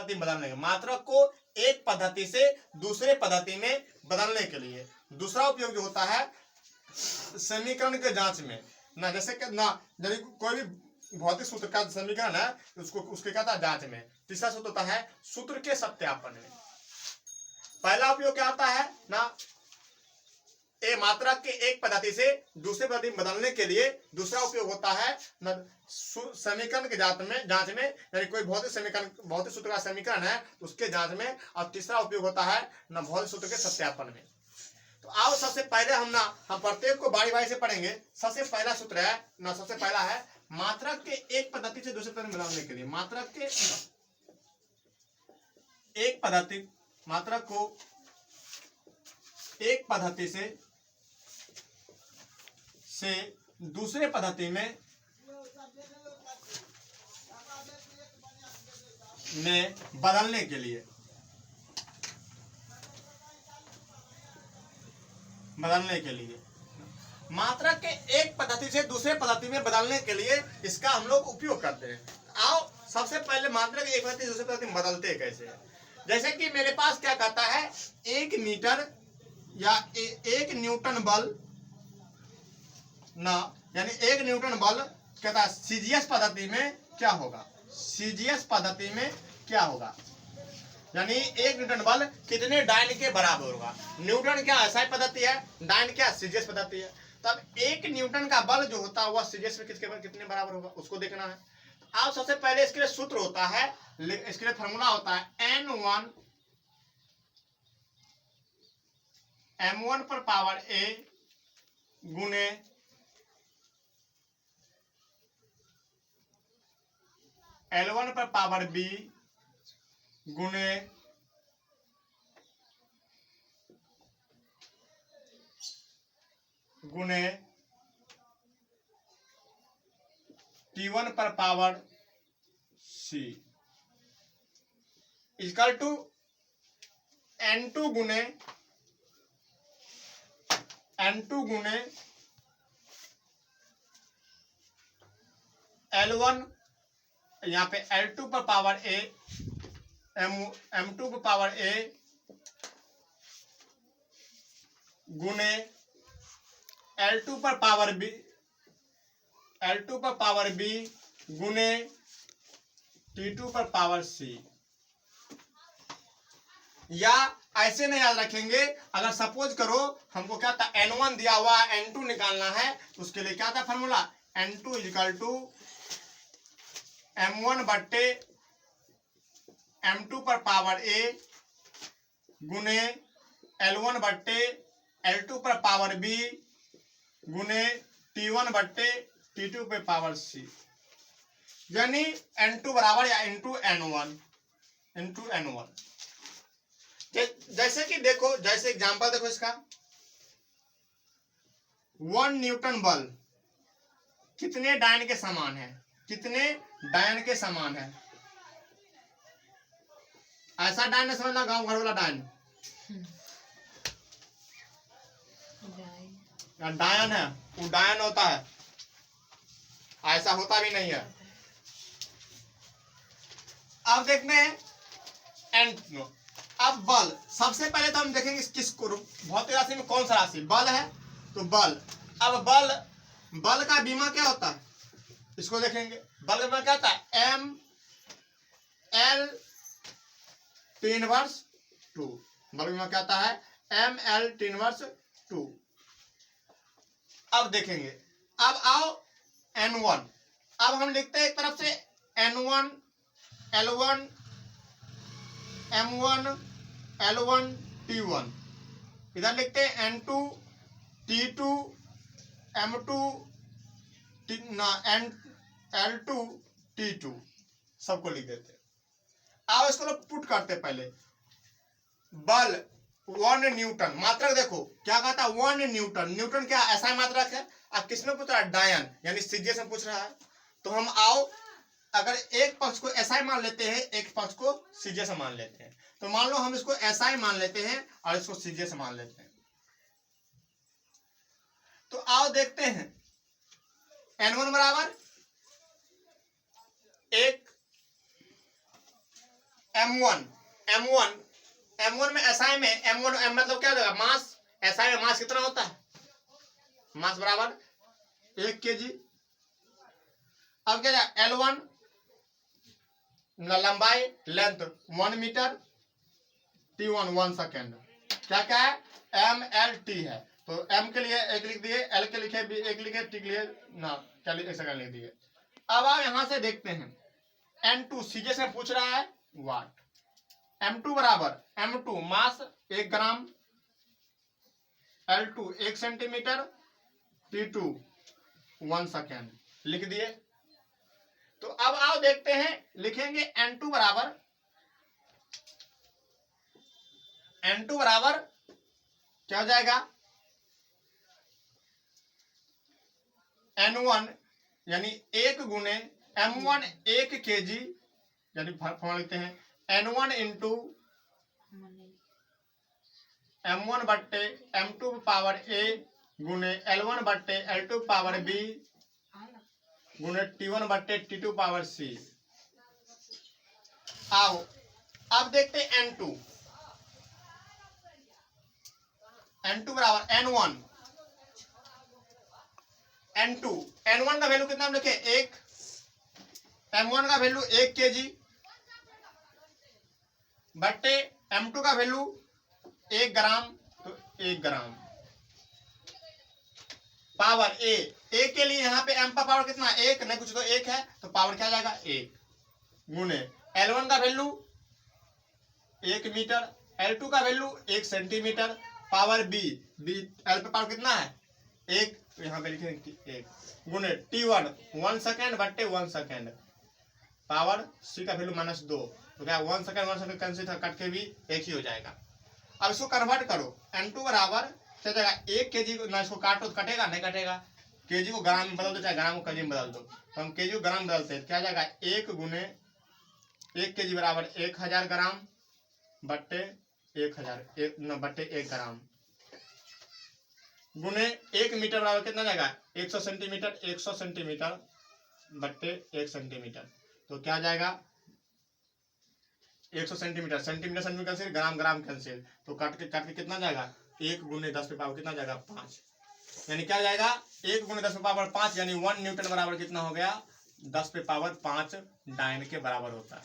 पद्धति में बदलने के, मात्रक को एक पद्धति से दूसरे पद्धति में बदलने के लिए। दूसरा उपयोग जो होता है समीकरण के जांच में ना, जैसे कि ना यदि कोई भी भौतिक सूत्र का समीकरण है उसको उसके क्या था जांच में। तीसरा सूत्र होता है सूत्र के सत्यापन में। पहला उपयोग क्या होता है ना ए मात्रक के एक पद्धति से दूसरे पद्धति में बदलने के लिए। दूसरा उपयोग होता है समीकरण के जांच में यानी कोई भौतिक सूत्र का समीकरण है उसके जांच में। और तीसरा उपयोग होता है न भौतिक सूत्र के सत्यापन में। तो आओ सबसे पहले हम प्रत्येक को बारी बारी से पढ़ेंगे। सबसे पहला सूत्र है ना, सबसे पहला है मात्रक के एक पद्धति से दूसरे पद्धति में बदलने के लिए। मात्रक के एक पद्धति, मात्रक को एक पद्धति से दूसरे पद्धति में बदलने के लिए मात्रक के एक पद्धति से दूसरे पद्धति में बदलने के लिए इसका हम लोग उपयोग करते हैं। आओ सबसे पहले मात्रक एक पद्धति से दूसरे पद्धति में बदलते हैं कैसे। जैसे कि मेरे पास क्या कहता है 1 मीटर या 1 न्यूटन बल ना, यानी 1 न्यूटन बल कहता है सीजीएस पद्धति में क्या होगा। सीजीएस पद्धति में क्या होगा यानी 1 न्यूटन बल कितने डायन के बराबर होगा। न्यूटन क्या एसआई पद्धति है, डायन क्या सीजीएस पद्धति है। तब 1 न्यूटन का बल जो होता है वह सीजीएस में कितने बराबर होगा उसको देखना है। अब सबसे पहले इसके लिए सूत्र होता है, इसके लिए फॉर्मूला होता है N1 M1 पर पावर A गुने L1 पर पावर B गुने T1 पर power C equal to N2 गुने L1, यहाँ पे L2 पर पावर A M2 पर पावर A गुने L2 पर पावर B गुने T2 पर पावर C। या ऐसे नहीं याद रखेंगे, अगर सपोज करो हमको क्या था N1 दिया हुआ N2 निकालना है तो उसके लिए क्या था formula N2 equal to M1 बट्टे M2 पर पावर A गुने L1 बट्टे L2 पर पावर B गुने T1 बट्टे T2 पर पावर C। यानी N2 बराबर या इंटू N1 जैसे कि देखो, जैसे एग्जांपल देखो इसका 1 न्यूटन बल कितने डायन के समान है, ऐसा डायन नहीं समझना गांव घर वाला डायन डायन है, वो डायन होता है, ऐसा होता भी नहीं है। अब देखते हैं अब बल। सबसे पहले तो हम देखेंगे किसको, भौतिक राशि में कौन सा राशि बल है तो बल। अब बल का बीमा क्या होता है इसको देखेंगे। बल का बीमा क्या होता है M L T इनवर्स 2। बल बीमा क्या होता है M L T इनवर्स 2। अब देखेंगे, अब आओ N1। अब हम लिखते हैं एक तरफ से N1 L1 M1 L1 T1, इधर लिखते हैं N2 T2 M2 L2 T2, सबको लिख देते हैं। आओ इसको पुट करते पहले। बल 1 न्यूटन, मात्रक देखो क्या कहता है 1 न्यूटन। न्यूटन क्या ऐसा मात्रक है। अब किसमें पूछ रहा है डायन यानी सीजीएस में पूछ रहा है। तो हम आओ अगर एक पक्ष को एसआई मान लेते हैं, एक पक्ष को सीजीएस मान लेते हैं। तो मान लो हम इसको एसआई मान लेते हैं और इसको सीजीएस मान लेते हैं। तो आओ देखते हैं N1 बराबर 1 M1 में SI में M1 M मतलब क्या हो जाएगा मास। SI में मास कितना होता है, मास बराबर 1 kg। अब क्या जाएगा L1 लंबाई लेंथ 1 मीटर, T1 1 सेकेंड, क्या क्या है MLT है। तो M के लिए एक लिख दिए, L के लिखे भी एक लिखे, T के लिए ना क्या एक सेकंड लिख दिए। अब आप यहां से देखते हैं N2 सीधे से पूछ रहा है वाट। M2 बराबर M2 मास 1 ग्राम, L2 1 सेंटीमीटर, T2 1 सेकेंड लिख दिए। तो अब आओ देखते हैं, लिखेंगे N2 बराबर क्या हो जाएगा N1 यानी 1 गुने M1 1 kg, यानी फॉर्मूला लिखते हैं N1 इंटू M1 बट्टे M2 पावर A गुने L1 बट्टे L2 पावर B गुने T1 बट्टे T2 पावर C। आओ अब देखते हैं N2 बराबर N1 का वैल्यू कितना हम लिखे 1, M1 का वैल्यू 1 kg बट्टे M2 का वैल्यू 1 ग्राम, तो 1 ग्राम पावर A के लिए यहाँ पे M का पावर कितना 1 नहीं कुछ तो 1 है, तो पावर क्या जाएगा 1 गुने L1 का वैल्यू 1 मीटर, L2 का value 1 centimetre, power B L पे पावर कितना है 1, तो यहाँ पे लिखेंगे 1 गुने T1 1 सेकेंड बट्टे 1 सेकेंड, पावर C का वैल्यू -2, तो क्या 1 सेकेंड कैंसिल कट के भी 1 ही हो जाएगा। अब इसको कन्वर्ट करो, N2 बराबर क्या जाएगा 1 kg ना, इसको काटो तो कटेगा नहीं कटेगा, kg को ग्राम में बदल दो चाहे ग्राम को kg में बदल दो, तो हम kg को ग्राम बदलते हैं, क्या जाएगा 1 गुने 1 kg बराबर 1000 ग्राम बट्टे 1 ग्राम गुने 1 मीटर बराबर कितना जाएगा 100 सेंटीमीटर, 100 सेंटीमीटर बट्टे 1 सेंटीमीटर, तो क्या जाएगा 100 centimetre, centimetre cancel, gram cancel, तो काट के कितना जाएगा 1 गुने 10 पे पावर कितना जाएगा 5, यानी क्या जाएगा 1 गुने 10 पे पावर 5, यानी 1 न्यूटन बराबर कितना हो गया 10 पे पावर 5 डायन के बराबर होता है।